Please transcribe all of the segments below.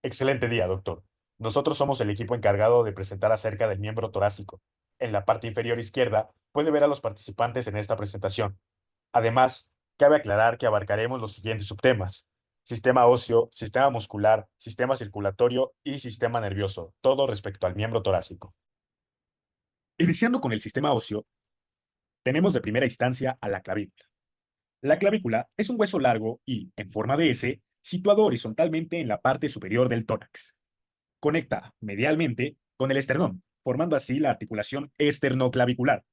Excelente día, doctor. Nosotros somos el equipo encargado de presentar acerca del miembro torácico. En la parte inferior izquierda puede ver a los participantes en esta presentación. Además, cabe aclarar que abarcaremos los siguientes subtemas: sistema óseo, sistema muscular, sistema circulatorio y sistema nervioso, todo respecto al miembro torácico. Iniciando con el sistema óseo, tenemos de primera instancia a la clavícula. La clavícula es un hueso largo y, en forma de S, situado horizontalmente en la parte superior del tórax. Conecta medialmente con el esternón, formando así la articulación esternoclavicular,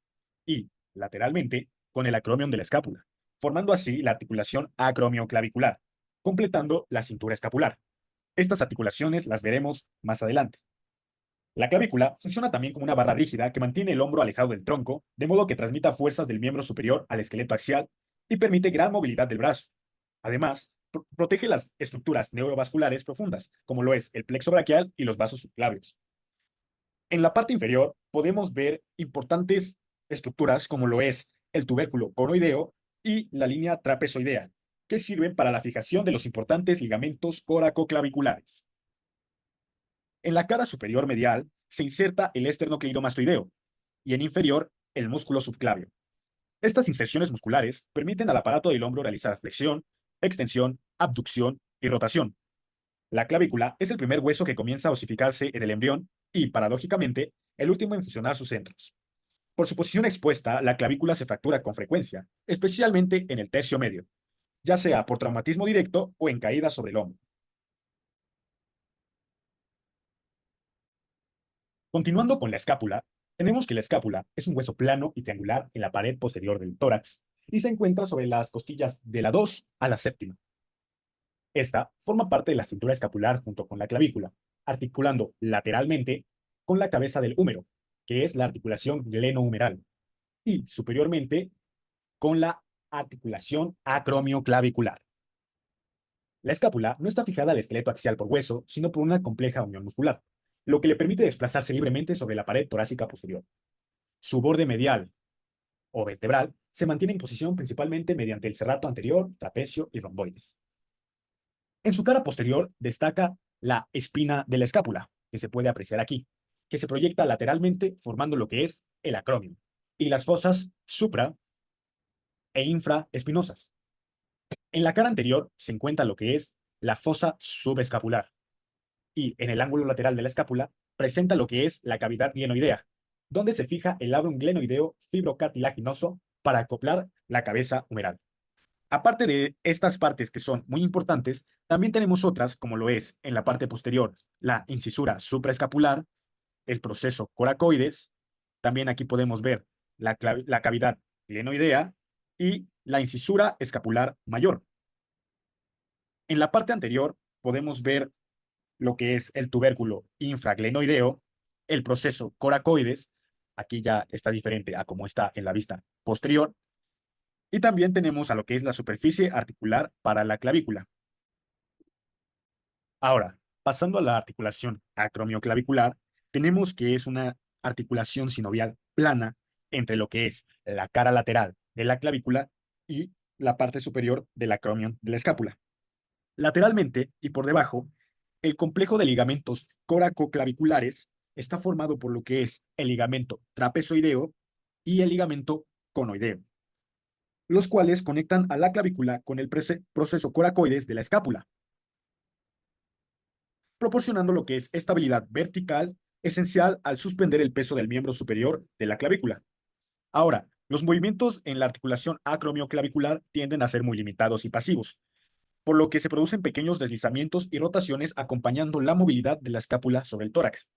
y lateralmente con el acromion de la escápula, formando así la articulación acromioclavicular, completando la cintura escapular. Estas articulaciones las veremos más adelante. La clavícula funciona también como una barra rígida que mantiene el hombro alejado del tronco, de modo que transmita fuerzas del miembro superior al esqueleto axial y permite gran movilidad del brazo. Además, protege las estructuras neurovasculares profundas, como lo es el plexo braquial y los vasos subclavios. En la parte inferior podemos ver importantes estructuras como lo es el tubérculo conoideo y la línea trapezoidea, que sirven para la fijación de los importantes ligamentos coracoclaviculares. En la cara superior medial se inserta el esternocleidomastoideo y en inferior el músculo subclavio. Estas inserciones musculares permiten al aparato del hombro realizar flexión, extensión, abducción y rotación. La clavícula es el primer hueso que comienza a osificarse en el embrión y, paradójicamente, el último en fusionar sus centros. Por su posición expuesta, la clavícula se fractura con frecuencia, especialmente en el tercio medio, ya sea por traumatismo directo o en caída sobre el hombro. Continuando con la escápula, tenemos que la escápula es un hueso plano y triangular en la pared posterior del tórax y se encuentra sobre las costillas de la 2 a la séptima. Esta forma parte de la cintura escapular junto con la clavícula, articulando lateralmente con la cabeza del húmero, que es la articulación glenohumeral, y superiormente con la articulación acromioclavicular. La escápula no está fijada al esqueleto axial por hueso, sino por una compleja unión muscular, lo que le permite desplazarse libremente sobre la pared torácica posterior. Su borde medial o vertebral se mantiene en posición principalmente mediante el serrato anterior, trapecio y romboides. En su cara posterior destaca la espina de la escápula, que se puede apreciar aquí, que se proyecta lateralmente formando lo que es el acrómio, y las fosas supra e infraespinosas. En la cara anterior se encuentra lo que es la fosa subescapular, y en el ángulo lateral de la escápula presenta lo que es la cavidad glenoidea, donde se fija el labrum glenoideo fibrocartilaginoso para acoplar la cabeza humeral. Aparte de estas partes que son muy importantes, también tenemos otras, como lo es en la parte posterior, la incisura supraescapular, el proceso coracoides, también aquí podemos ver la cavidad glenoidea y la incisura escapular mayor. En la parte anterior podemos ver lo que es el tubérculo infraglenoideo, el proceso coracoides, aquí ya está diferente a como está en la vista posterior, y también tenemos a lo que es la superficie articular para la clavícula. Ahora, pasando a la articulación acromioclavicular, tenemos que es una articulación sinovial plana entre lo que es la cara lateral de la clavícula y la parte superior del acromion de la escápula. Lateralmente y por debajo, el complejo de ligamentos coracoclaviculares está formado por lo que es el ligamento trapezoideo y el ligamento conoideo, los cuales conectan a la clavícula con el proceso coracoides de la escápula, proporcionando lo que es estabilidad vertical esencial al suspender el peso del miembro superior de la clavícula. Ahora, los movimientos en la articulación acromioclavicular tienden a ser muy limitados y pasivos, por lo que se producen pequeños deslizamientos y rotaciones acompañando la movilidad de la escápula sobre el tórax.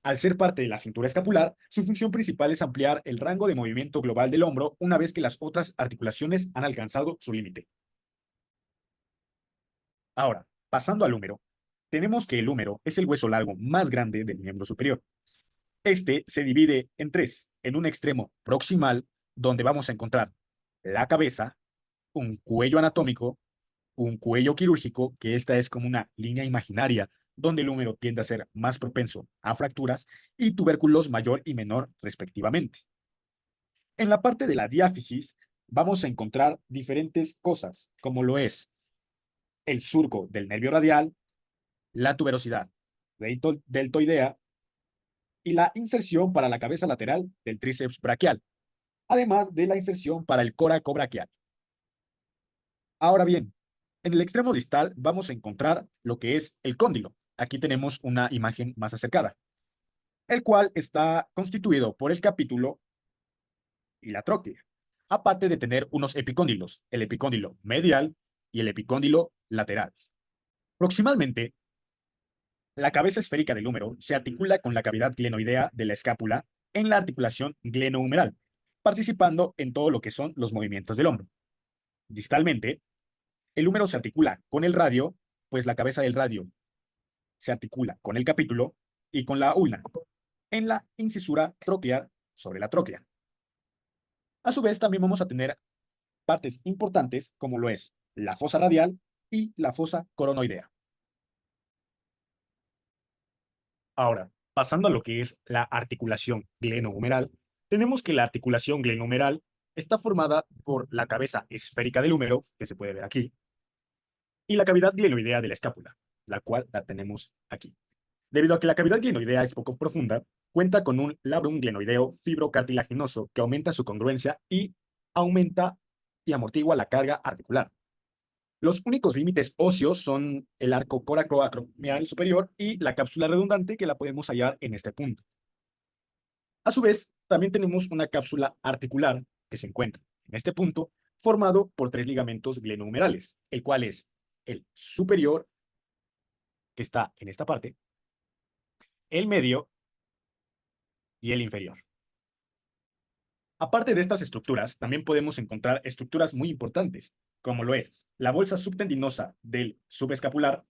Al ser parte de la cintura escapular, su función principal es ampliar el rango de movimiento global del hombro una vez que las otras articulaciones han alcanzado su límite. Ahora, pasando al húmero, tenemos que el húmero es el hueso largo más grande del miembro superior. Este se divide en tres, en un extremo proximal, donde vamos a encontrar la cabeza, un cuello anatómico, un cuello quirúrgico, que esta es como una línea imaginaria, donde el húmero tiende a ser más propenso a fracturas, y tubérculos mayor y menor respectivamente. En la parte de la diáfisis vamos a encontrar diferentes cosas, como lo es el surco del nervio radial, la tuberosidad deltoidea y la inserción para la cabeza lateral del tríceps braquial, además de la inserción para el coracobraquial. Ahora bien, en el extremo distal vamos a encontrar lo que es el cóndilo. Aquí tenemos una imagen más acercada, el cual está constituido por el capítulo y la tróclea, aparte de tener unos epicóndilos, el epicóndilo medial y el epicóndilo lateral. Proximalmente, la cabeza esférica del húmero se articula con la cavidad glenoidea de la escápula en la articulación glenohumeral, participando en todo lo que son los movimientos del hombro. Distalmente, el húmero se articula con el radio, pues la cabeza del radio se articula con el capítulo y con la ulna, en la incisura troclear sobre la tróclea. A su vez, también vamos a tener partes importantes como lo es la fosa radial y la fosa coronoidea. Ahora, pasando a lo que es la articulación glenohumeral, tenemos que la articulación glenohumeral está formada por la cabeza esférica del húmero, que se puede ver aquí, y la cavidad glenoidea de la escápula, la cual la tenemos aquí. Debido a que la cavidad glenoidea es poco profunda, cuenta con un labrum glenoideo fibrocartilaginoso que aumenta su congruencia y aumenta y amortigua la carga articular. Los únicos límites óseos son el arco coracoacromial superior y la cápsula redundante que la podemos hallar en este punto. A su vez, también tenemos una cápsula articular que se encuentra en este punto, formado por tres ligamentos glenohumerales, el cual es el superior, que está en esta parte, el medio y el inferior. Aparte de estas estructuras, también podemos encontrar estructuras muy importantes, como lo es la bolsa subtendinosa del subescapular,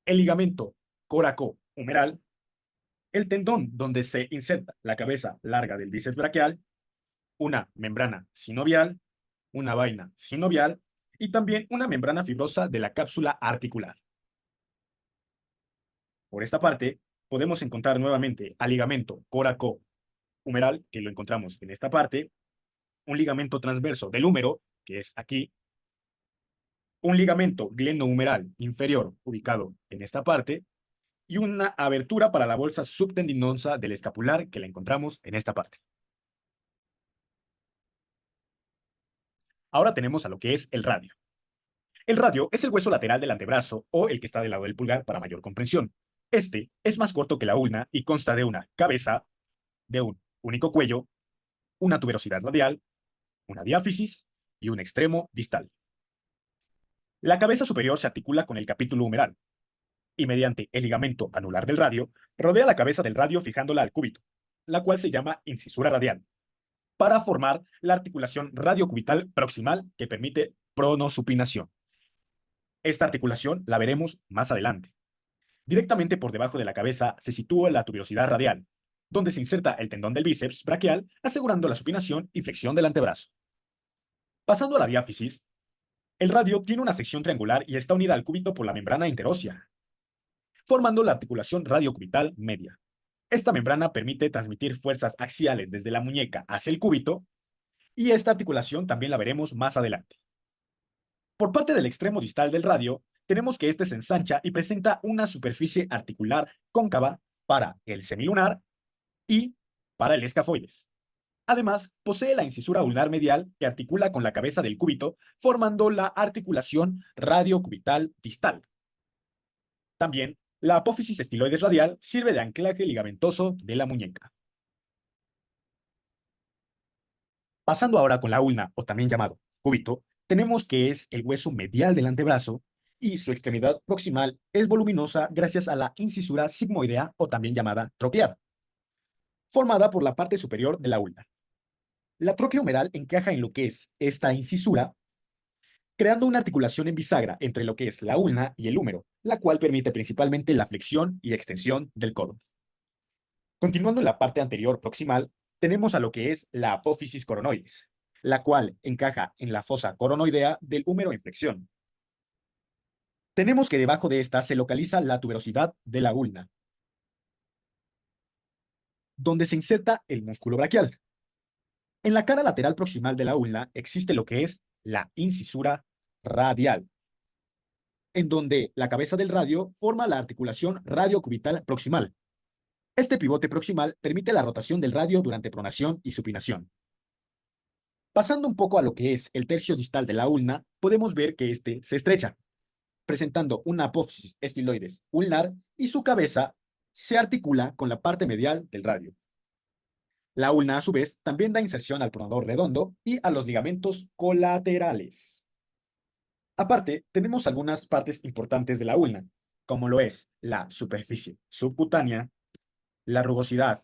el ligamento coracohumeral, el tendón donde se inserta la cabeza larga del bíceps braquial, una membrana sinovial, una vaina sinovial y también una membrana fibrosa de la cápsula articular. Por esta parte, podemos encontrar nuevamente al ligamento coracohumeral, que lo encontramos en esta parte, un ligamento transverso del húmero, que es aquí, un ligamento glenohumeral inferior ubicado en esta parte, y una abertura para la bolsa subtendinosa del escapular que la encontramos en esta parte. Ahora tenemos a lo que es el radio. El radio es el hueso lateral del antebrazo o el que está del lado del pulgar para mayor comprensión. Este es más corto que la ulna y consta de una cabeza, de un único cuello, una tuberosidad radial, una diáfisis y un extremo distal. La cabeza superior se articula con el capítulo humeral y mediante el ligamento anular del radio rodea la cabeza del radio fijándola al cúbito, la cual se llama incisura radial, para formar la articulación radiocubital proximal que permite pronosupinación. Esta articulación la veremos más adelante. Directamente por debajo de la cabeza se sitúa la tuberosidad radial, donde se inserta el tendón del bíceps braquial, asegurando la supinación y flexión del antebrazo. Pasando a la diáfisis, el radio tiene una sección triangular y está unida al cúbito por la membrana interósea, formando la articulación radiocubital media. Esta membrana permite transmitir fuerzas axiales desde la muñeca hacia el cúbito, y esta articulación también la veremos más adelante. Por parte del extremo distal del radio, tenemos que este se ensancha y presenta una superficie articular cóncava para el semilunar y para el escafoides. Además, posee la incisura ulnar medial que articula con la cabeza del cúbito, formando la articulación radiocubital distal. También, la apófisis estiloides radial sirve de anclaje ligamentoso de la muñeca. Pasando ahora con la ulna, o también llamado cúbito, tenemos que es el hueso medial del antebrazo y su extremidad proximal es voluminosa gracias a la incisura sigmoidea, o también llamada troclear, formada por la parte superior de la ulna. La tróclea humeral encaja en lo que es esta incisura, creando una articulación en bisagra entre lo que es la ulna y el húmero, la cual permite principalmente la flexión y extensión del codo. Continuando en la parte anterior proximal, tenemos a lo que es la apófisis coronoides, la cual encaja en la fosa coronoidea del húmero en flexión. Tenemos que debajo de esta se localiza la tuberosidad de la ulna, donde se inserta el músculo braquial. En la cara lateral proximal de la ulna existe lo que es la incisura radial, en donde la cabeza del radio forma la articulación radiocubital proximal. Este pivote proximal permite la rotación del radio durante pronación y supinación. Pasando un poco a lo que es el tercio distal de la ulna, podemos ver que este se estrecha, presentando una apófisis estiloides ulnar y su cabeza se articula con la parte medial del radio. La ulna, a su vez, también da inserción al pronador redondo y a los ligamentos colaterales. Aparte, tenemos algunas partes importantes de la ulna, como lo es la superficie subcutánea, la rugosidad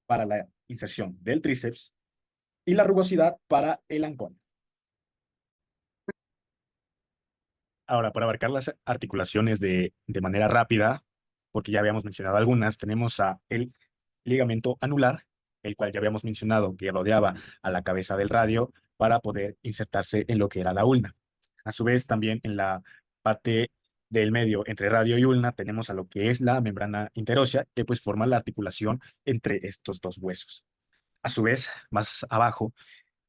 para la inserción del tríceps y la rugosidad para el ancón. Ahora, para abarcar las articulaciones de manera rápida, porque ya habíamos mencionado algunas, tenemos el ligamento anular, el cual ya habíamos mencionado que rodeaba a la cabeza del radio para poder insertarse en lo que era la ulna. A su vez, también en la parte del medio entre radio y ulna tenemos a lo que es la membrana interósea, que pues forma la articulación entre estos dos huesos. A su vez, más abajo,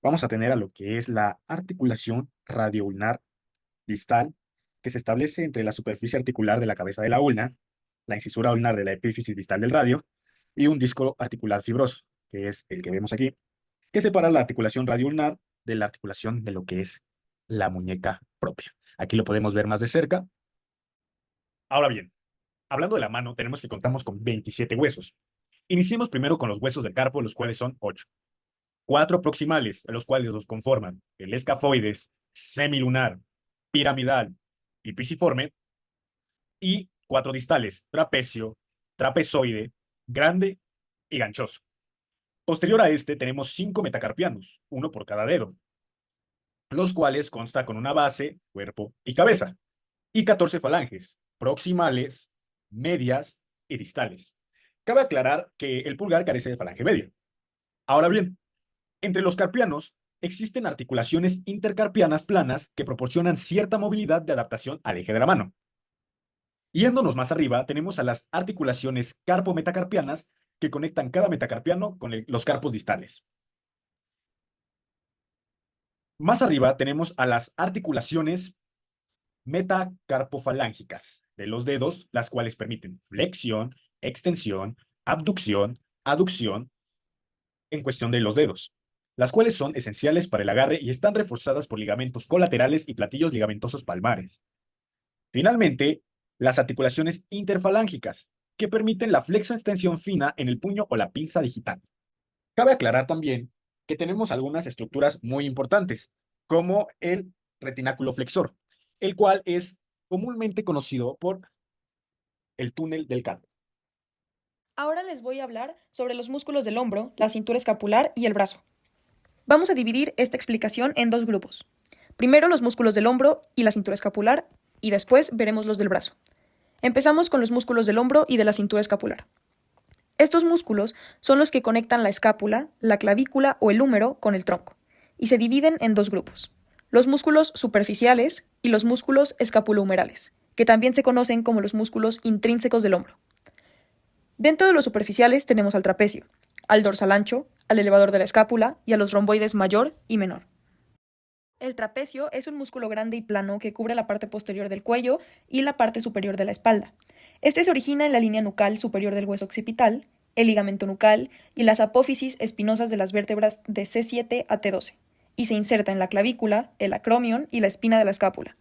vamos a tener a lo que es la articulación radioulnar distal, que se establece entre la superficie articular de la cabeza de la ulna, la incisura ulnar de la epífisis distal del radio y un disco articular fibroso, que es el que vemos aquí, que separa la articulación radioulnar de la articulación de lo que es la muñeca propia. Aquí lo podemos ver más de cerca. Ahora bien, hablando de la mano, tenemos que contamos con 27 huesos. Iniciemos primero con los huesos del carpo, los cuales son 8. 4 proximales, los cuales los conforman el escafoides, semilunar, piramidal y pisiforme, y 4 distales, trapecio, trapezoide, grande y ganchoso. Posterior a este tenemos 5 metacarpianos, uno por cada dedo, los cuales consta con una base, cuerpo y cabeza, y 14 falanges, proximales, medias y distales. Cabe aclarar que el pulgar carece de falange media. Ahora bien, entre los carpianos existen articulaciones intercarpianas planas que proporcionan cierta movilidad de adaptación al eje de la mano. Yéndonos más arriba, tenemos a las articulaciones carpo-metacarpianas que conectan cada metacarpiano con los carpos distales. Más arriba tenemos a las articulaciones metacarpofalángicas de los dedos, las cuales permiten flexión, extensión, abducción, aducción en cuestión de los dedos, las cuales son esenciales para el agarre y están reforzadas por ligamentos colaterales y platillos ligamentosos palmares. Finalmente, las articulaciones interfalángicas, que permiten la flexo-extensión fina en el puño o la pinza digital. Cabe aclarar también que tenemos algunas estructuras muy importantes, como el retináculo flexor, el cual es comúnmente conocido por el túnel del carpo. Ahora les voy a hablar sobre los músculos del hombro, la cintura escapular y el brazo. Vamos a dividir esta explicación en dos grupos. Primero los músculos del hombro y la cintura escapular y después veremos los del brazo. Empezamos con los músculos del hombro y de la cintura escapular. Estos músculos son los que conectan la escápula, la clavícula o el húmero con el tronco y se dividen en dos grupos: los músculos superficiales y los músculos escapulohumerales, que también se conocen como los músculos intrínsecos del hombro. Dentro de los superficiales tenemos al trapecio, al dorsal ancho, al elevador de la escápula y a los romboides mayor y menor. El trapecio es un músculo grande y plano que cubre la parte posterior del cuello y la parte superior de la espalda. Este se origina en la línea nucal superior del hueso occipital, el ligamento nucal y las apófisis espinosas de las vértebras de C7 a T12, y se inserta en la clavícula, el acromion y la espina de la escápula.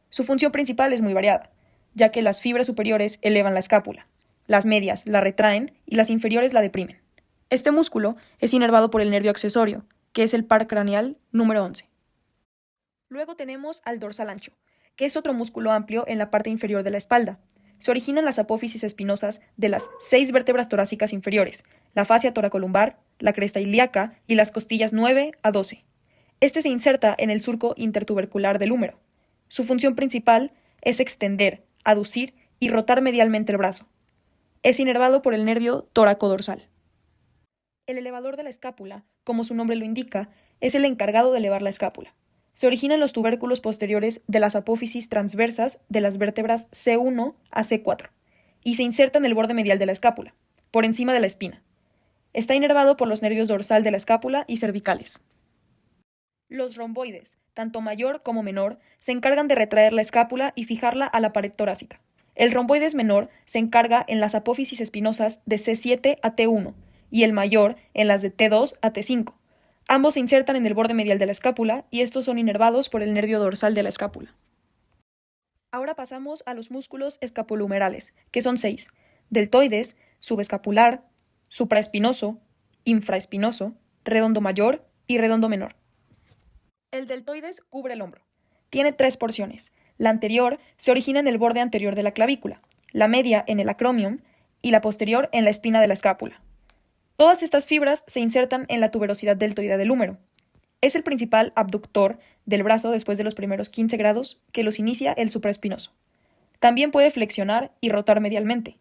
Su función principal es muy variada, ya que las fibras superiores elevan la escápula, las medias la retraen y las inferiores la deprimen. Este músculo es inervado por el nervio accesorio, que es el par craneal número 11. Luego tenemos al dorsal ancho, que es otro músculo amplio en la parte inferior de la espalda. Se origina en las apófisis espinosas de las 6 vértebras torácicas inferiores, la fascia toracolumbar, la cresta ilíaca y las costillas 9 a 12. Este se inserta en el surco intertubercular del húmero. Su función principal es extender, aducir y rotar medialmente el brazo. Es inervado por el nervio tóraco-dorsal. El elevador de la escápula, como su nombre lo indica, es el encargado de elevar la escápula. Se origina en los tubérculos posteriores de las apófisis transversas de las vértebras C1 a C4 y se inserta en el borde medial de la escápula, por encima de la espina. Está inervado por los nervios dorsal de la escápula y cervicales. Los romboides, tanto mayor como menor, se encargan de retraer la escápula y fijarla a la pared torácica. El romboides menor se encarga en las apófisis espinosas de C7 a T1 y el mayor en las de T2 a T5. Ambos se insertan en el borde medial de la escápula y estos son inervados por el nervio dorsal de la escápula. Ahora pasamos a los músculos escapulumerales, que son 6: deltoides, subescapular, supraespinoso, infraespinoso, redondo mayor y redondo menor. El deltoides cubre el hombro. Tiene 3 porciones. La anterior se origina en el borde anterior de la clavícula, la media en el acromion y la posterior en la espina de la escápula. Todas estas fibras se insertan en la tuberosidad deltoidea del húmero. Es el principal abductor del brazo después de los primeros 15 grados que los inicia el supraespinoso. También puede flexionar y rotar medialmente,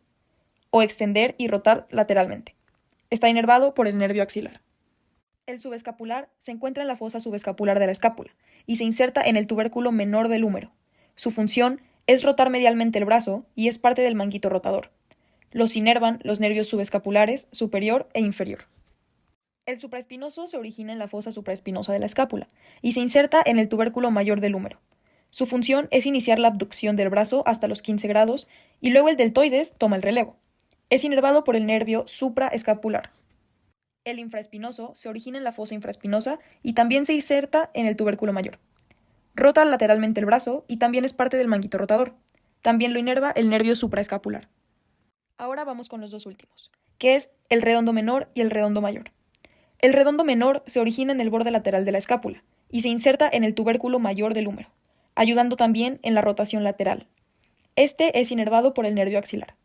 o extender y rotar lateralmente. Está inervado por el nervio axilar. El subescapular se encuentra en la fosa subescapular de la escápula y se inserta en el tubérculo menor del húmero. Su función es rotar medialmente el brazo y es parte del manguito rotador. Los inervan los nervios subescapulares superior e inferior. El supraespinoso se origina en la fosa supraespinosa de la escápula y se inserta en el tubérculo mayor del húmero. Su función es iniciar la abducción del brazo hasta los 15 grados y luego el deltoides toma el relevo. Es inervado por el nervio supraescapular. El infraespinoso se origina en la fosa infraespinosa y también se inserta en el tubérculo mayor. Rota lateralmente el brazo y también es parte del manguito rotador. También lo inerva el nervio supraescapular. Ahora vamos con los dos últimos, que es el redondo menor y el redondo mayor. El redondo menor se origina en el borde lateral de la escápula y se inserta en el tubérculo mayor del húmero, ayudando también en la rotación lateral. Este es inervado por el nervio axilar.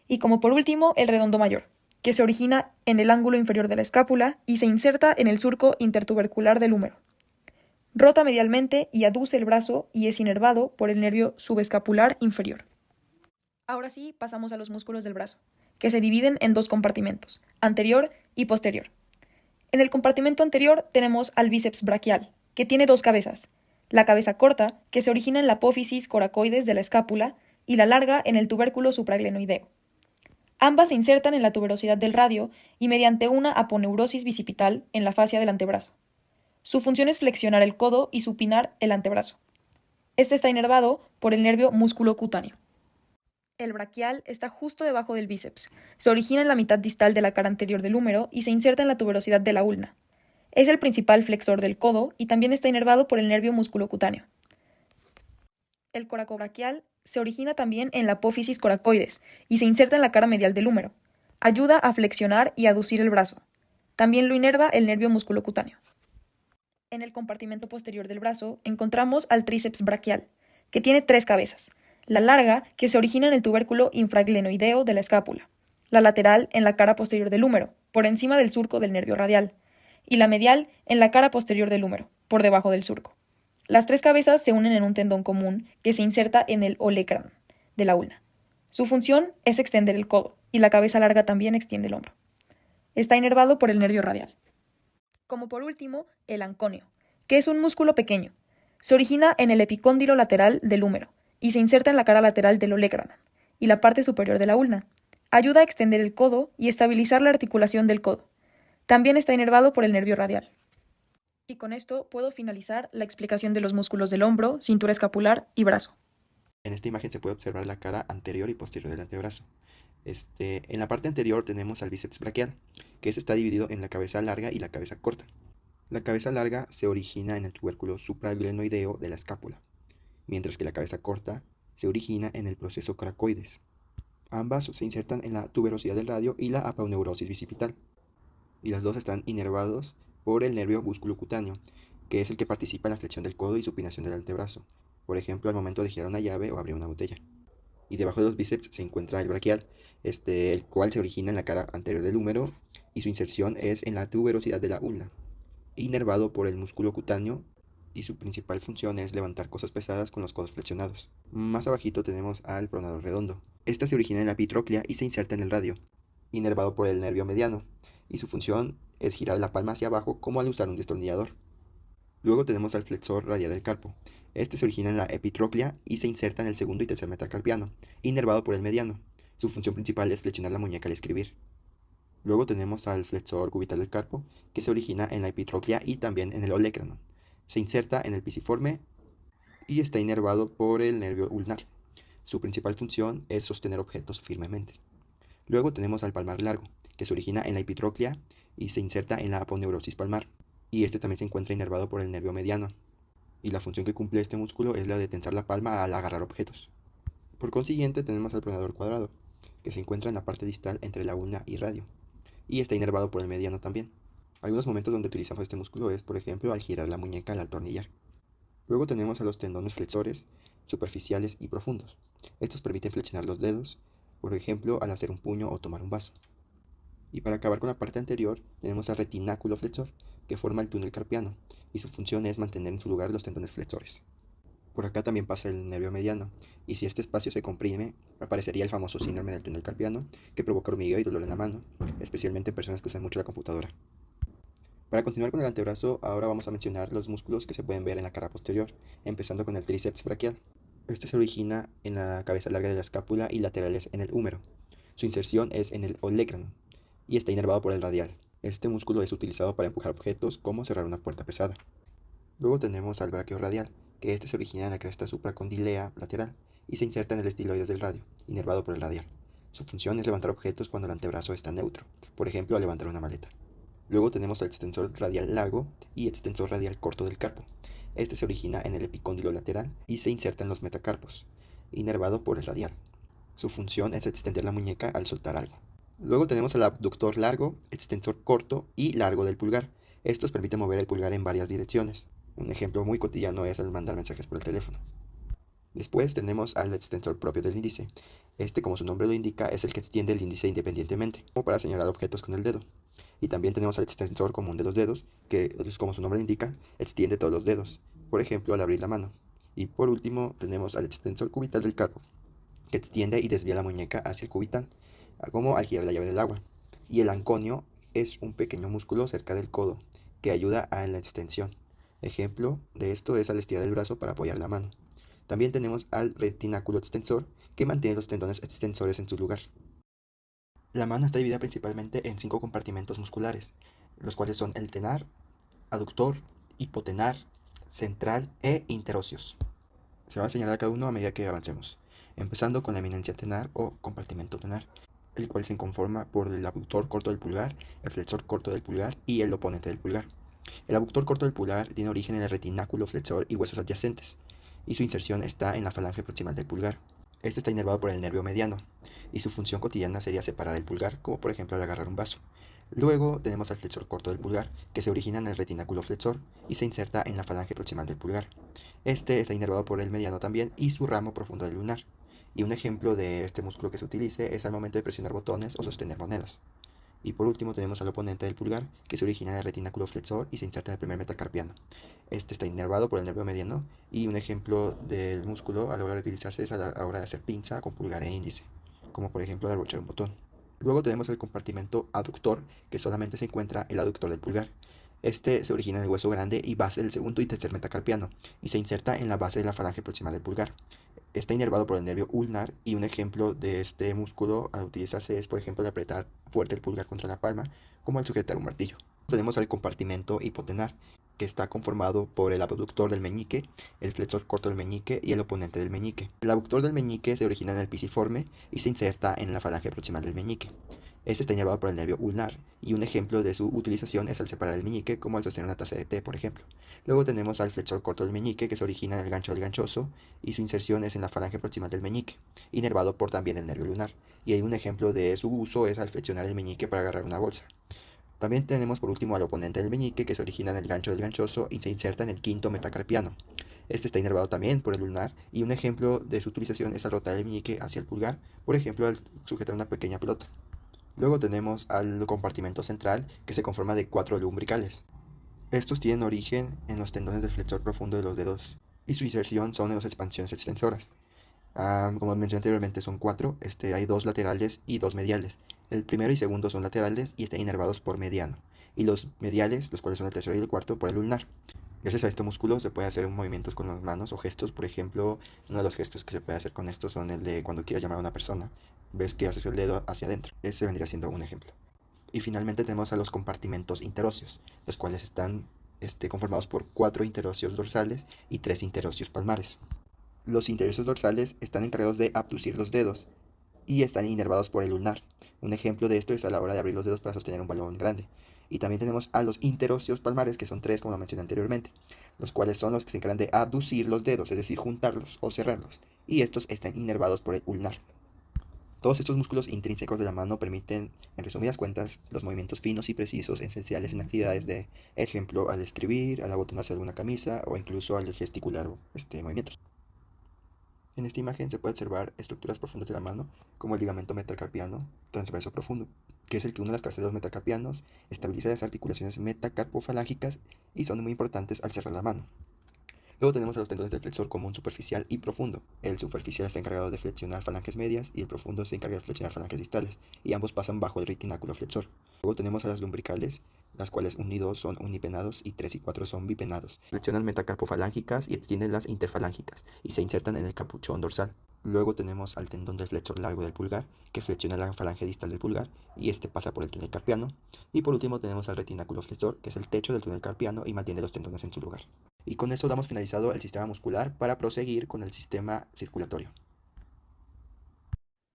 Y como por último, el redondo mayor, que se origina en el ángulo inferior de la escápula y se inserta en el surco intertubercular del húmero. Rota medialmente y aduce el brazo y es inervado por el nervio subescapular inferior. Ahora sí, pasamos a los músculos del brazo, que se dividen en 2 compartimentos, anterior y posterior. En el compartimento anterior tenemos al bíceps braquial, que tiene 2 cabezas, la cabeza corta, que se origina en la apófisis coracoides de la escápula, y la larga en el tubérculo supraglenoideo. Ambas se insertan en la tuberosidad del radio y mediante una aponeurosis bicipital en la fascia del antebrazo. Su función es flexionar el codo y supinar el antebrazo. Este está inervado por el nervio musculocutáneo. El braquial está justo debajo del bíceps. Se origina en la mitad distal de la cara anterior del húmero y se inserta en la tuberosidad de la ulna. Es el principal flexor del codo y también está inervado por el nervio musculocutáneo. El coracobraquial se origina también en la apófisis coracoides y se inserta en la cara medial del húmero. Ayuda a flexionar y aducir el brazo. También lo inerva el nervio musculocutáneo. En el compartimento posterior del brazo encontramos al tríceps braquial, que tiene 3 cabezas. La larga, que se origina en el tubérculo infraglenoideo de la escápula. La lateral en la cara posterior del húmero, por encima del surco del nervio radial. Y la medial en la cara posterior del húmero, por debajo del surco. Las 3 cabezas se unen en un tendón común que se inserta en el olecranon de la ulna. Su función es extender el codo y la cabeza larga también extiende el hombro. Está inervado por el nervio radial. Como por último, el anconio, que es un músculo pequeño. Se origina en el epicóndilo lateral del húmero y se inserta en la cara lateral del olecranon y la parte superior de la ulna. Ayuda a extender el codo y estabilizar la articulación del codo. También está inervado por el nervio radial. Y con esto puedo finalizar la explicación de los músculos del hombro, cintura escapular y brazo. En esta imagen se puede observar la cara anterior y posterior del antebrazo. En la parte anterior tenemos al bíceps braquial, que está dividido en la cabeza larga y la cabeza corta. La cabeza larga se origina en el tubérculo supraglenoideo de la escápula, mientras que la cabeza corta se origina en el proceso coracoides. Ambas se insertan en la tuberosidad del radio y la aponeurosis bicipital, y las dos están inervados por el nervio musculocutáneo, que es el que participa en la flexión del codo y supinación del antebrazo, por ejemplo al momento de girar una llave o abrir una botella. Y debajo de los bíceps se encuentra el braquial, el cual se origina en la cara anterior del húmero y su inserción es en la tuberosidad de la ulna, inervado por el músculo cutáneo, y su principal función es levantar cosas pesadas con los codos flexionados. Más abajito tenemos al pronador redondo. Esta se origina en la epitróclea y se inserta en el radio, inervado por el nervio mediano, y su función es girar la palma hacia abajo como al usar un destornillador. Luego tenemos al flexor radial del carpo. Este se origina en la epitróclea y se inserta en el segundo y tercer metacarpiano, inervado por el mediano. Su función principal es flexionar la muñeca al escribir. Luego tenemos al flexor cubital del carpo, que se origina en la epitróclea y también en el olecranon. Se inserta en el pisiforme y está inervado por el nervio ulnar. Su principal función es sostener objetos firmemente. Luego tenemos al palmar largo, que se origina en la epitróclea y se inserta en la aponeurosis palmar. Y este también se encuentra inervado por el nervio mediano. Y la función que cumple este músculo es la de tensar la palma al agarrar objetos. Por consiguiente, tenemos al pronador cuadrado, que se encuentra en la parte distal entre la ulna y radio, y está inervado por el mediano también. Algunos momentos donde utilizamos este músculo es, por ejemplo, al girar la muñeca al atornillar. Luego tenemos a los tendones flexores, superficiales y profundos. Estos permiten flexionar los dedos, por ejemplo, al hacer un puño o tomar un vaso. Y para acabar con la parte anterior, tenemos al retináculo flexor, que forma el túnel carpiano, y su función es mantener en su lugar los tendones flexores. Por acá también pasa el nervio mediano, y si este espacio se comprime, aparecería el famoso síndrome del túnel carpiano, que provoca hormigueo y dolor en la mano, especialmente en personas que usan mucho la computadora. Para continuar con el antebrazo, ahora vamos a mencionar los músculos que se pueden ver en la cara posterior, empezando con el tríceps braquial. Este se origina en la cabeza larga de la escápula y laterales en el húmero. Su inserción es en el olecranon y está inervado por el radial. Este músculo es utilizado para empujar objetos como cerrar una puerta pesada. Luego tenemos al braquiorradial, que este se origina en la cresta supracondilea lateral y se inserta en el estiloides del radio, inervado por el radial. Su función es levantar objetos cuando el antebrazo está neutro, por ejemplo al levantar una maleta. Luego tenemos el extensor radial largo y extensor radial corto del carpo. Este se origina en el epicóndilo lateral y se inserta en los metacarpos, inervado por el radial. Su función es extender la muñeca al soltar algo. Luego tenemos el abductor largo, extensor corto y largo del pulgar. Estos permiten mover el pulgar en varias direcciones. Un ejemplo muy cotidiano es el mandar mensajes por el teléfono. Después tenemos al extensor propio del índice. Este, como su nombre lo indica, es el que extiende el índice independientemente, como para señalar objetos con el dedo. Y también tenemos al extensor común de los dedos, que, como su nombre indica, extiende todos los dedos, por ejemplo, al abrir la mano. Y por último, tenemos al extensor cubital del carpo, que extiende y desvía la muñeca hacia el cubital, como al girar la llave del agua. Y el anconio es un pequeño músculo cerca del codo, que ayuda a la extensión. Ejemplo de esto es al estirar el brazo para apoyar la mano. También tenemos al retináculo extensor, que mantiene los tendones extensores en su lugar. La mano está dividida principalmente en 5 compartimentos musculares, los cuales son el tenar, aductor, hipotenar, central e interóseos. Se va a señalar cada uno a medida que avancemos, empezando con la eminencia tenar o compartimento tenar, el cual se conforma por el abductor corto del pulgar, el flexor corto del pulgar y el oponente del pulgar. El abductor corto del pulgar tiene origen en el retináculo flexor y huesos adyacentes, y su inserción está en la falange proximal del pulgar. Este está inervado por el nervio mediano, y su función cotidiana sería separar el pulgar, como por ejemplo al agarrar un vaso. Luego tenemos al flexor corto del pulgar, que se origina en el retináculo flexor y se inserta en la falange proximal del pulgar. Este está inervado por el mediano también y su ramo profundo del lunar. Y un ejemplo de este músculo que se utilice es al momento de presionar botones o sostener monedas. Y por último tenemos al oponente del pulgar, que se origina en el retináculo flexor y se inserta en el primer metacarpiano. Este está inervado por el nervio mediano y un ejemplo del músculo a la hora de utilizarse es a la hora de hacer pinza con pulgar e índice, como por ejemplo al abrochar un botón. Luego tenemos el compartimento aductor, que solamente se encuentra el aductor del pulgar. Este se origina en el hueso grande y base del segundo y tercer metacarpiano y se inserta en la base de la falange proximal del pulgar. Está inervado por el nervio ulnar y un ejemplo de este músculo al utilizarse es, por ejemplo, el apretar fuerte el pulgar contra la palma, como al sujetar un martillo. Tenemos el compartimento hipotenar, que está conformado por el abductor del meñique, el flexor corto del meñique y el oponente del meñique. El abductor del meñique se origina en el pisiforme y se inserta en la falange proximal del meñique. Este está inervado por el nervio ulnar, y un ejemplo de su utilización es al separar el meñique, como al sostener una taza de té, por ejemplo. Luego tenemos al flexor corto del meñique, que se origina en el gancho del ganchoso, y su inserción es en la falange proximal del meñique, inervado por también el nervio lunar. Y hay un ejemplo de su uso es al flexionar el meñique para agarrar una bolsa. También tenemos por último al oponente del meñique, que se origina en el gancho del ganchoso y se inserta en el quinto metacarpiano. Este está inervado también por el ulnar, y un ejemplo de su utilización es al rotar el meñique hacia el pulgar, por ejemplo al sujetar una pequeña pelota. Luego tenemos al compartimento central, que se conforma de 4 lumbricales. Estos tienen origen en los tendones del flexor profundo de los dedos y su inserción son en las expansiones extensoras. Como mencioné anteriormente, son 4, hay 2 laterales y 2 mediales. El primero y segundo son laterales y están inervados por mediano, y los mediales, los cuales son el tercero y el cuarto, por el ulnar. Gracias a este músculo se puede hacer movimientos con las manos o gestos. Por ejemplo, uno de los gestos que se puede hacer con esto son el de cuando quieras llamar a una persona. Ves que haces el dedo hacia adentro. Ese vendría siendo un ejemplo. Y finalmente tenemos a los compartimentos interóseos, los cuales están conformados por 4 interóseos dorsales y 3 interóseos palmares. Los interóseos dorsales están encargados de abducir los dedos y están inervados por el ulnar. Un ejemplo de esto es a la hora de abrir los dedos para sostener un balón grande. Y también tenemos a los interóseos palmares, que son 3, como lo mencioné anteriormente, los cuales son los que se encargan de abducir los dedos, es decir, juntarlos o cerrarlos. Y estos están inervados por el ulnar. Todos estos músculos intrínsecos de la mano permiten, en resumidas cuentas, los movimientos finos y precisos esenciales en actividades de, ejemplo, al escribir, al abotonarse alguna camisa o incluso al gesticular movimientos. En esta imagen se puede observar estructuras profundas de la mano, como el ligamento metacarpiano transverso profundo, que es el que une las cabezas de los metacarpianos, estabiliza las articulaciones metacarpofalángicas y son muy importantes al cerrar la mano. Luego tenemos a los tendones del flexor común superficial y profundo. El superficial está encargado de flexionar falanges medias y el profundo se encarga de flexionar falanges distales, y ambos pasan bajo el retináculo flexor. Luego tenemos a las lumbricales, las cuales 1 y 2 son unipenados y 3 y 4 son bipenados. Flexionan metacarpofalángicas y extienden las interfalángicas y se insertan en el capuchón dorsal. Luego tenemos al tendón del flexor largo del pulgar, que flexiona la falange distal del pulgar y este pasa por el túnel carpiano. Y por último tenemos al retináculo flexor, que es el techo del túnel carpiano y mantiene los tendones en su lugar. Y con eso damos finalizado el sistema muscular para proseguir con el sistema circulatorio.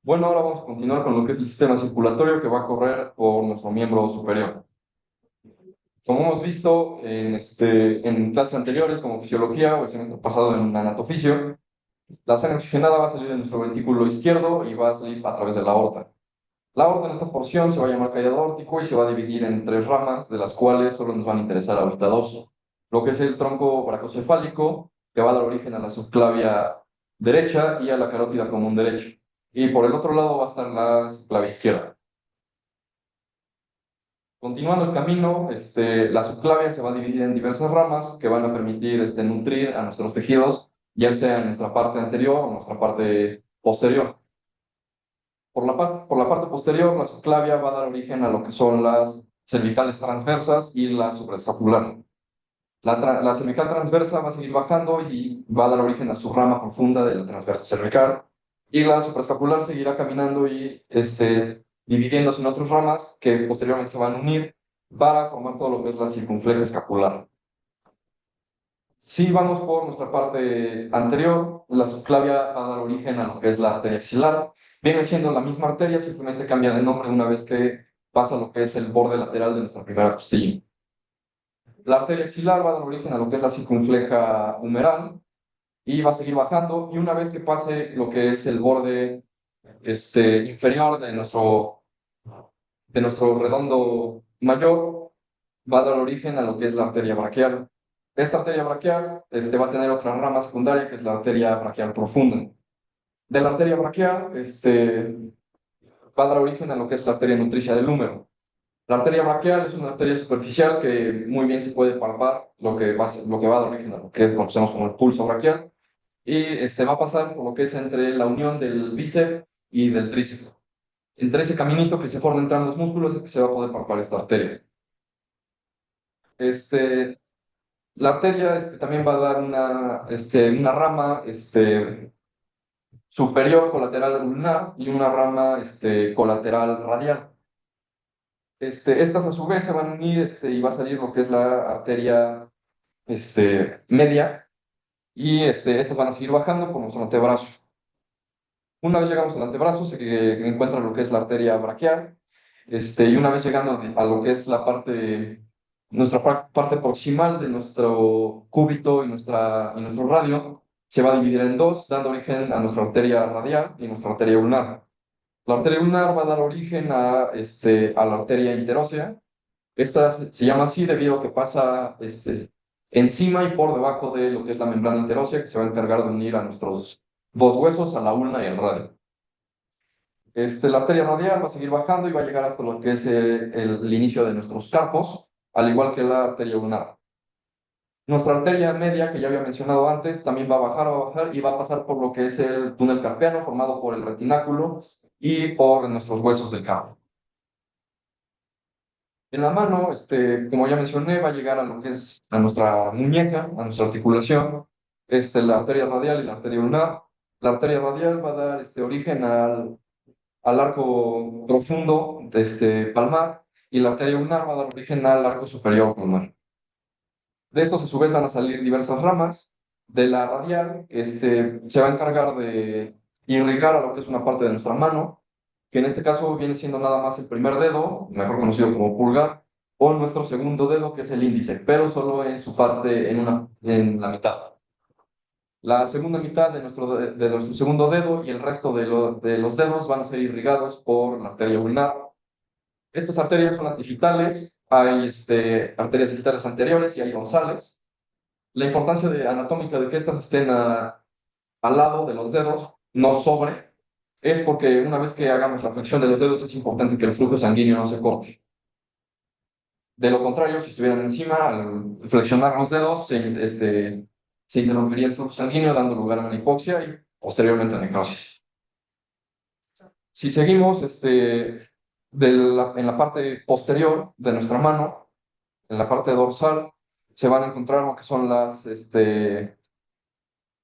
Bueno, ahora vamos a continuar con lo que es el sistema circulatorio que va a correr por nuestro miembro superior. Como hemos visto en clases anteriores, como fisiología o el semestre pasado en anatofisio, la sangre oxigenada va a salir de nuestro ventrículo izquierdo y va a salir a través de la aorta. La aorta en esta porción se va a llamar callado aórtico y se va a dividir en 3 ramas, de las cuales solo nos van a interesar ahorita 2. Lo que es el tronco brachocefálico, que va a dar origen a la subclavia derecha y a la carótida común derecha. Y por el otro lado va a estar la subclavia izquierda. Continuando el camino, la subclavia se va a dividir en diversas ramas que van a permitir nutrir a nuestros tejidos, ya sea en nuestra parte anterior o nuestra parte posterior. Por la parte posterior, la subclavia va a dar origen a lo que son las cervicales transversas y la supraescapular. La cervical transversa va a seguir bajando y va a dar origen a su rama profunda de la transversa cervical. Y la supraescapular seguirá caminando y dividiéndose en otras ramas que posteriormente se van a unir para formar todo lo que es la circunfleja escapular. Si vamos por nuestra parte anterior, la subclavia va a dar origen a lo que es la arteria axilar. Viene siendo la misma arteria, simplemente cambia de nombre una vez que pasa lo que es el borde lateral de nuestra primera costilla. La arteria axilar va a dar origen a lo que es la circunfleja humeral y va a seguir bajando. Y una vez que pase lo que es el borde inferior de nuestro redondo mayor, va a dar origen a lo que es la arteria braquial. Esta arteria braquial va a tener otra rama secundaria que es la arteria braquial profunda. De la arteria braquial va a dar origen a lo que es la arteria nutricia del húmero. La arteria braquial es una arteria superficial que muy bien se puede palpar, lo que va a dar origen a lo que conocemos como el pulso braquial, y va a pasar por lo que es entre la unión del bíceps y del tríceps. Entre ese caminito que se forma entre ambos músculos es que se va a poder palpar esta arteria. La arteria también va a dar una rama superior colateral ulnar y una rama colateral radial. Estas a su vez se van a unir y va a salir lo que es la arteria media y estas van a seguir bajando por nuestro antebrazo. Una vez llegamos al antebrazo se encuentra lo que es la arteria braquial y una vez llegando a lo que es nuestra parte proximal de nuestro cúbito y nuestro radio, se va a dividir en 2, dando origen a nuestra arteria radial y nuestra arteria ulnar. La arteria ulnar va a dar origen a la arteria interósea. Esta se llama así debido a que pasa encima y por debajo de lo que es la membrana interósea, que se va a encargar de unir a nuestros 2 huesos, a la ulna y al radio. La arteria radial va a seguir bajando y va a llegar hasta lo que es el inicio de nuestros carpos, al igual que la arteria ulnar. Nuestra arteria media, que ya había mencionado antes, también va a bajar y va a pasar por lo que es el túnel carpiano formado por el retináculo y por nuestros huesos del carpo. En la mano, como ya mencioné, va a llegar a lo que es a nuestra muñeca, a nuestra articulación, la arteria radial y la arteria ulnar. La arteria radial va a dar origen al arco profundo palmar y la arteria ulnar va a dar origen al arco superior palmar. De estos, a su vez, van a salir diversas ramas. De la radial, se va a encargar de irrigar a lo que es una parte de nuestra mano, que en este caso viene siendo nada más el primer dedo, mejor conocido como pulgar, o nuestro segundo dedo, que es el índice, pero solo en su parte, en la mitad. La segunda mitad de nuestro segundo dedo y el resto de los dedos van a ser irrigados por la arteria ulnar. Estas arterias son las digitales, hay arterias digitales anteriores y hay dorsales. La importancia anatómica de que estas estén al lado de los dedos, no sobre, es porque una vez que hagamos la flexión de los dedos es importante que el flujo sanguíneo no se corte. De lo contrario, si estuvieran encima, al flexionar los dedos, se interrumpiría el flujo sanguíneo, dando lugar a una hipoxia y posteriormente a necrosis. Si seguimos en la parte posterior de nuestra mano, en la parte dorsal, se van a encontrar lo que son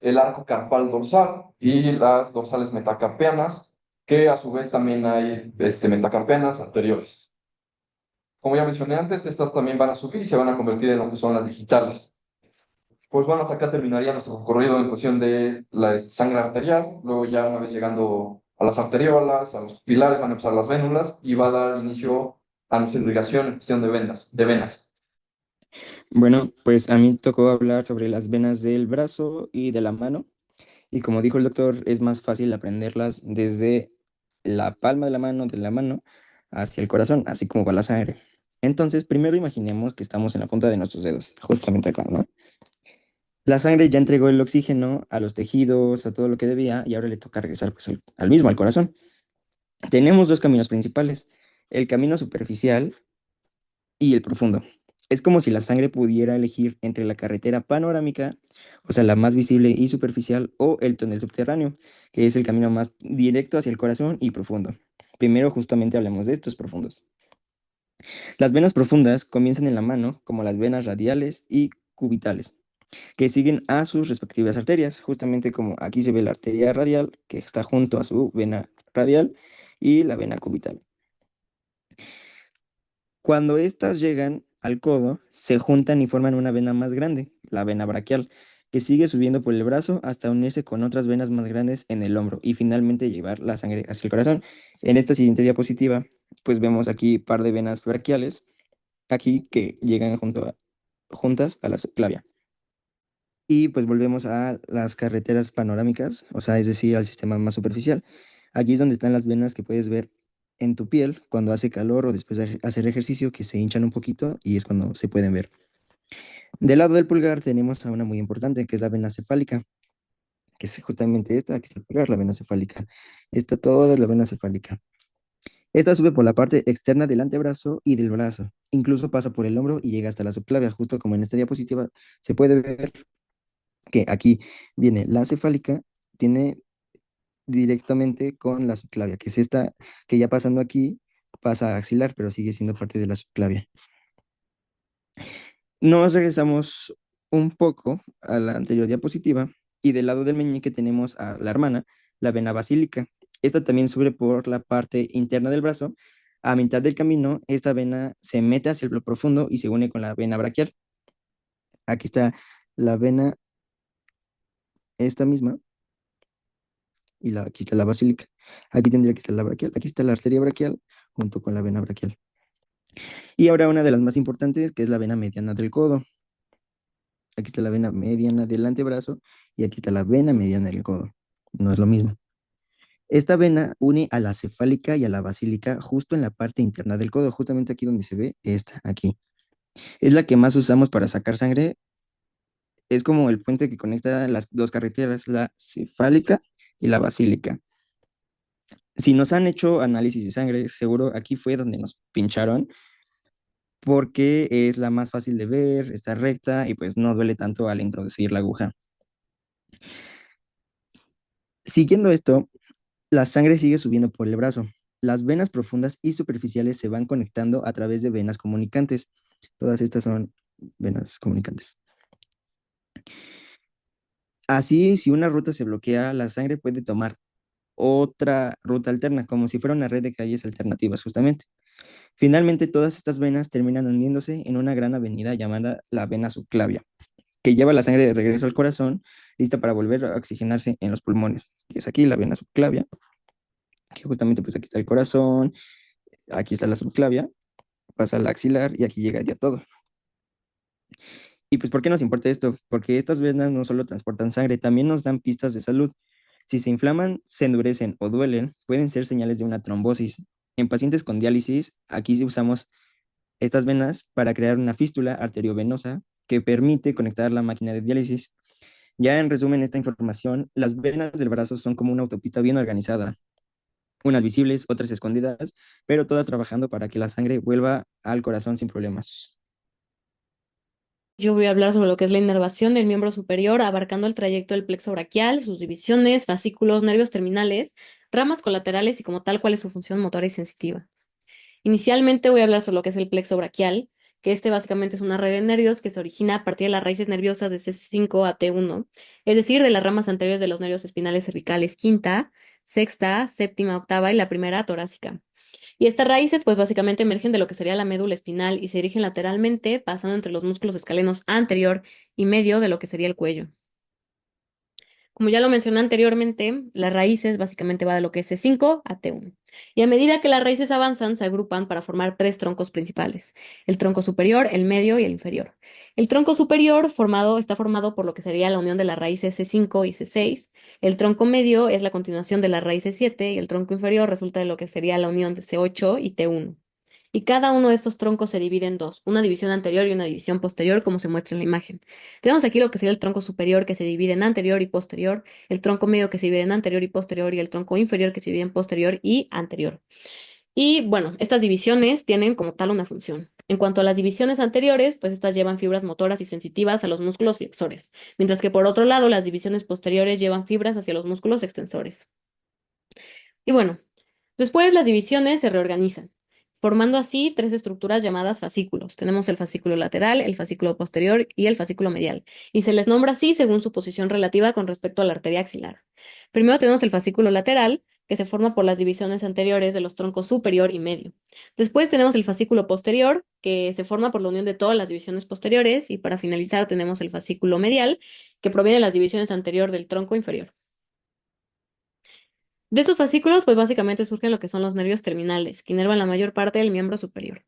el arco carpal dorsal y las dorsales metacarpianas, que a su vez también hay metacarpianas anteriores. Como ya mencioné antes, estas también van a subir y se van a convertir en lo que son las digitales. Pues bueno, hasta acá terminaría nuestro recorrido en cuestión de la sangre arterial. Luego ya una vez llegando a las arteriolas, a los pilares, van a empezar las vénulas y va a dar inicio a nuestra irrigación en cuestión de venas. Bueno, pues a mí tocó hablar sobre las venas del brazo y de la mano. Y como dijo el doctor, es más fácil aprenderlas desde la palma de la mano hacia el corazón, así como va la sangre. Entonces, primero imaginemos que estamos en la punta de nuestros dedos, justamente acá, ¿no? La sangre ya entregó el oxígeno a los tejidos, a todo lo que debía, y ahora le toca regresar pues, al mismo, al corazón. Tenemos dos caminos principales, el camino superficial y el profundo. Es como si la sangre pudiera elegir entre la carretera panorámica, o sea, la más visible y superficial, o el túnel subterráneo, que es el camino más directo hacia el corazón y profundo. Primero, justamente hablemos de estos profundos. Las venas profundas comienzan en la mano, como las venas radiales y cubitales, que siguen a sus respectivas arterias, justamente como aquí se ve la arteria radial, que está junto a su vena radial, y la vena cubital. Cuando estas llegan al codo, se juntan y forman una vena más grande, la vena braquial, que sigue subiendo por el brazo hasta unirse con otras venas más grandes en el hombro y finalmente llevar la sangre hacia el corazón. En esta siguiente diapositiva, pues vemos aquí un par de venas braquiales, aquí que llegan juntas a la subclavia. Y pues volvemos a las carreteras panorámicas, o sea, es decir, al sistema más superficial. Aquí es donde están las venas que puedes ver en tu piel cuando hace calor o después de hacer ejercicio, que se hinchan un poquito y es cuando se pueden ver. Del lado del pulgar tenemos a una muy importante, que es la vena cefálica, que es justamente esta, que es el pulgar, la vena cefálica. Esta toda es la vena cefálica. Esta sube por la parte externa del antebrazo y del brazo. Incluso pasa por el hombro y llega hasta la subclavia, justo como en esta diapositiva se puede ver que aquí viene la cefálica, tiene directamente con la subclavia, que es esta que ya pasando aquí pasa a axilar, pero sigue siendo parte de la subclavia. Nos regresamos un poco a la anterior diapositiva y del lado del meñique tenemos a la hermana, la vena basílica. Esta también sube por la parte interna del brazo. A mitad del camino, esta vena se mete hacia lo profundo y se une con la vena braquial. Aquí está la vena, esta misma, y aquí está la basílica. Aquí tendría que estar la braquial. Aquí está la arteria braquial junto con la vena braquial. Y ahora una de las más importantes, que es la vena mediana del codo. Aquí está la vena mediana del antebrazo y aquí está la vena mediana del codo. No es lo mismo. Esta vena une a la cefálica y a la basílica justo en la parte interna del codo, justamente aquí donde se ve esta, aquí. Es la que más usamos para sacar sangre. Es como el puente que conecta las dos carreteras, la cefálica y la basílica. Si nos han hecho análisis de sangre, seguro aquí fue donde nos pincharon, porque es la más fácil de ver, está recta y pues no duele tanto al introducir la aguja. Siguiendo esto, la sangre sigue subiendo por el brazo. Las venas profundas y superficiales se van conectando a través de venas comunicantes. Todas estas son venas comunicantes. Así, si una ruta se bloquea, la sangre puede tomar otra ruta alterna, como si fuera una red de calles alternativas, justamente. Finalmente, todas estas venas terminan uniéndose en una gran avenida llamada la vena subclavia, que lleva la sangre de regreso al corazón, lista para volver a oxigenarse en los pulmones. Que es aquí la vena subclavia, que justamente pues aquí está el corazón, aquí está la subclavia, pasa al axilar y aquí llega ya todo. Y pues, ¿por qué nos importa esto? Porque estas venas no solo transportan sangre, también nos dan pistas de salud. Si se inflaman, se endurecen o duelen, pueden ser señales de una trombosis. En pacientes con diálisis, aquí sí usamos estas venas para crear una fístula arteriovenosa que permite conectar la máquina de diálisis. Ya en resumen, esta información, las venas del brazo son como una autopista bien organizada, unas visibles, otras escondidas, pero todas trabajando para que la sangre vuelva al corazón sin problemas. Yo voy a hablar sobre lo que es la inervación del miembro superior, abarcando el trayecto del plexo braquial, sus divisiones, fascículos, nervios terminales, ramas colaterales y como tal cuál es su función motora y sensitiva. Inicialmente voy a hablar sobre lo que es el plexo braquial, que este básicamente es una red de nervios que se origina a partir de las raíces nerviosas de C5 a T1, es decir, de las ramas anteriores de los nervios espinales cervicales quinta, sexta, séptima, octava y la primera torácica. Y estas raíces, pues básicamente emergen de lo que sería la médula espinal y se dirigen lateralmente, pasando entre los músculos escalenos anterior y medio de lo que sería el cuello. Como ya lo mencioné anteriormente, las raíces básicamente va de lo que es C5 a T1. Y a medida que las raíces avanzan, se agrupan para formar tres troncos principales: el tronco superior, el medio y el inferior. El tronco superior está formado por lo que sería la unión de las raíces C5 y C6. El tronco medio es la continuación de las raíces 7 y el tronco inferior resulta de lo que sería la unión de C8 y T1. Y cada uno de estos troncos se divide en dos, una división anterior y una división posterior, como se muestra en la imagen. Tenemos aquí lo que sería el tronco superior, que se divide en anterior y posterior, el tronco medio, que se divide en anterior y posterior, y el tronco inferior, que se divide en posterior y anterior. Y bueno, estas divisiones tienen como tal una función. En cuanto a las divisiones anteriores, pues estas llevan fibras motoras y sensitivas a los músculos flexores, mientras que por otro lado las divisiones posteriores llevan fibras hacia los músculos extensores. Y bueno, después las divisiones se reorganizan, formando así tres estructuras llamadas fascículos. Tenemos el fascículo lateral, el fascículo posterior y el fascículo medial, y se les nombra así según su posición relativa con respecto a la arteria axilar. Primero tenemos el fascículo lateral, que se forma por las divisiones anteriores de los troncos superior y medio. Después tenemos el fascículo posterior, que se forma por la unión de todas las divisiones posteriores, y para finalizar tenemos el fascículo medial, que proviene de las divisiones anteriores del tronco inferior. De estos fascículos, pues básicamente surgen lo que son los nervios terminales, que inervan la mayor parte del miembro superior.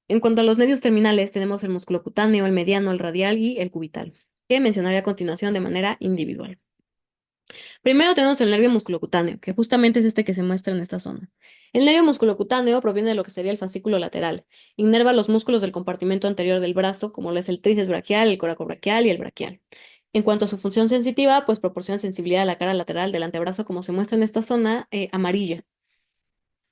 En cuanto a los nervios terminales, tenemos el músculo cutáneo, el mediano, el radial y el cubital, que mencionaré a continuación de manera individual. Primero tenemos el nervio musculocutáneo, que justamente es este que se muestra en esta zona. El nervio musculocutáneo proviene de lo que sería el fascículo lateral. Inerva los músculos del compartimento anterior del brazo, como lo es el tríceps braquial, el coracobraquial y el braquial. En cuanto a su función sensitiva, pues proporciona sensibilidad a la cara lateral del antebrazo, como se muestra en esta zona amarilla.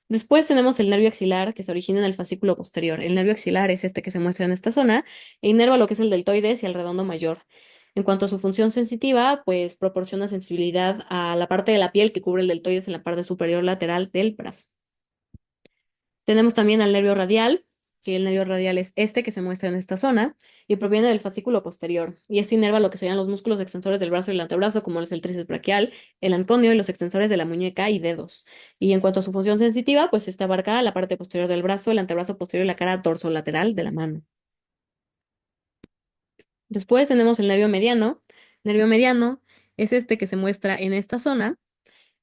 Después tenemos el nervio axilar, que se origina en el fascículo posterior. El nervio axilar es este que se muestra en esta zona e inerva lo que es el deltoides y el redondo mayor. En cuanto a su función sensitiva, pues proporciona sensibilidad a la parte de la piel que cubre el deltoides en la parte superior lateral del brazo. Tenemos también al nervio radial, que el nervio radial es este que se muestra en esta zona y proviene del fascículo posterior. Y este inerva lo que serían los músculos extensores del brazo y el antebrazo, como es el tríceps braquial, el anconio y los extensores de la muñeca y dedos. Y en cuanto a su función sensitiva, pues está abarcada la parte posterior del brazo, el antebrazo posterior y la cara dorsolateral de la mano. Después tenemos el nervio mediano. El nervio mediano es este que se muestra en esta zona.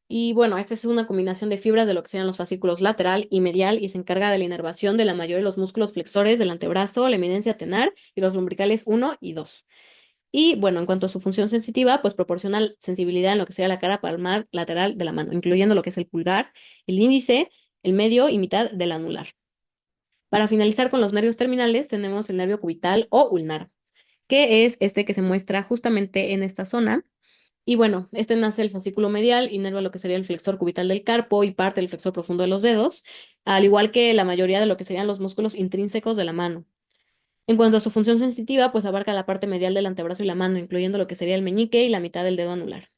Y bueno, esta es una combinación de fibras de lo que sean los fascículos lateral y medial y se encarga de la inervación de la mayoría de los músculos flexores del antebrazo, la eminencia tenar y los lumbricales 1 y 2. Y bueno, en cuanto a su función sensitiva, pues proporciona sensibilidad en lo que sea la cara palmar lateral de la mano, incluyendo lo que es el pulgar, el índice, el medio y mitad del anular. Para finalizar con los nervios terminales, tenemos el nervio cubital o ulnar, que es este que se muestra justamente en esta zona. Y bueno, este nace el fascículo medial, inerva lo que sería el flexor cubital del carpo y parte del flexor profundo de los dedos, al igual que la mayoría de lo que serían los músculos intrínsecos de la mano. En cuanto a su función sensitiva, pues abarca la parte medial del antebrazo y la mano, incluyendo lo que sería el meñique y la mitad del dedo anular.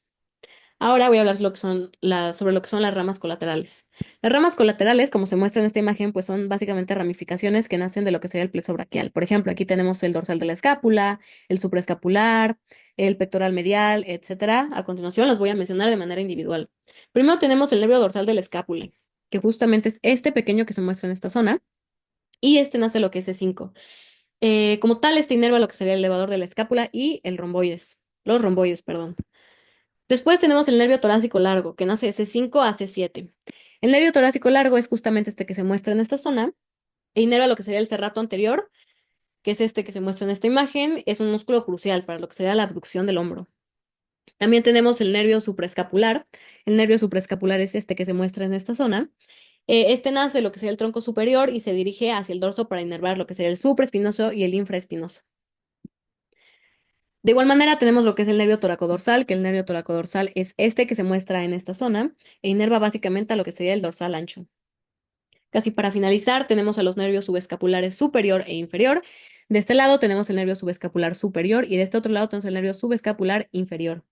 Ahora voy a hablar sobre lo que son las ramas colaterales. Las ramas colaterales, como se muestra en esta imagen, pues son básicamente ramificaciones que nacen de lo que sería el plexo braquial. Por ejemplo, aquí tenemos el dorsal de la escápula, el supraescapular, el pectoral medial, etcétera. A continuación los voy a mencionar de manera individual. Primero tenemos el nervio dorsal de la escápula. que justamente es este pequeño que se muestra en esta zona, y este nace lo que es C5. Como tal, este inerva lo que sería el elevador de la escápula y los romboides, perdón. Después tenemos el nervio torácico largo, que nace de C5 a C7. El nervio torácico largo es justamente este que se muestra en esta zona, e inerva lo que sería el serrato anterior, que es este que se muestra en esta imagen. Es un músculo crucial para lo que sería la abducción del hombro. También tenemos el nervio supraescapular. El nervio supraescapular es este que se muestra en esta zona. Este nace de lo que sería el tronco superior y se dirige hacia el dorso para inervar lo que sería el supraespinoso y el infraespinoso. De igual manera tenemos lo que es el nervio toracodorsal, que el nervio toracodorsal es este que se muestra en esta zona e inerva básicamente a lo que sería el dorsal ancho. Casi para finalizar tenemos a los nervios subescapulares superior e inferior. De este lado tenemos el nervio subescapular superior y de este otro lado tenemos el nervio subescapular inferior.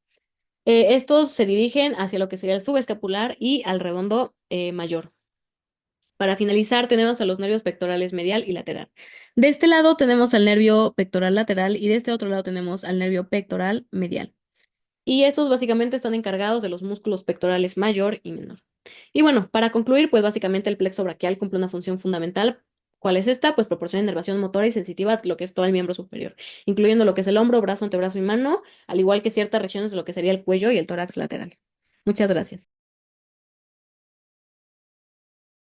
Estos se dirigen hacia lo que sería el subescapular y al redondo mayor. Para finalizar, tenemos a los nervios pectorales medial y lateral. De este lado tenemos al nervio pectoral lateral y de este otro lado tenemos al nervio pectoral medial. Y estos básicamente están encargados de los músculos pectorales mayor y menor. Y bueno, para concluir, pues básicamente el plexo braquial cumple una función fundamental. ¿Cuál es esta? Pues proporciona inervación motora y sensitiva a lo que es todo el miembro superior, incluyendo lo que es el hombro, brazo, antebrazo y mano, al igual que ciertas regiones de lo que sería el cuello y el tórax lateral. Muchas gracias.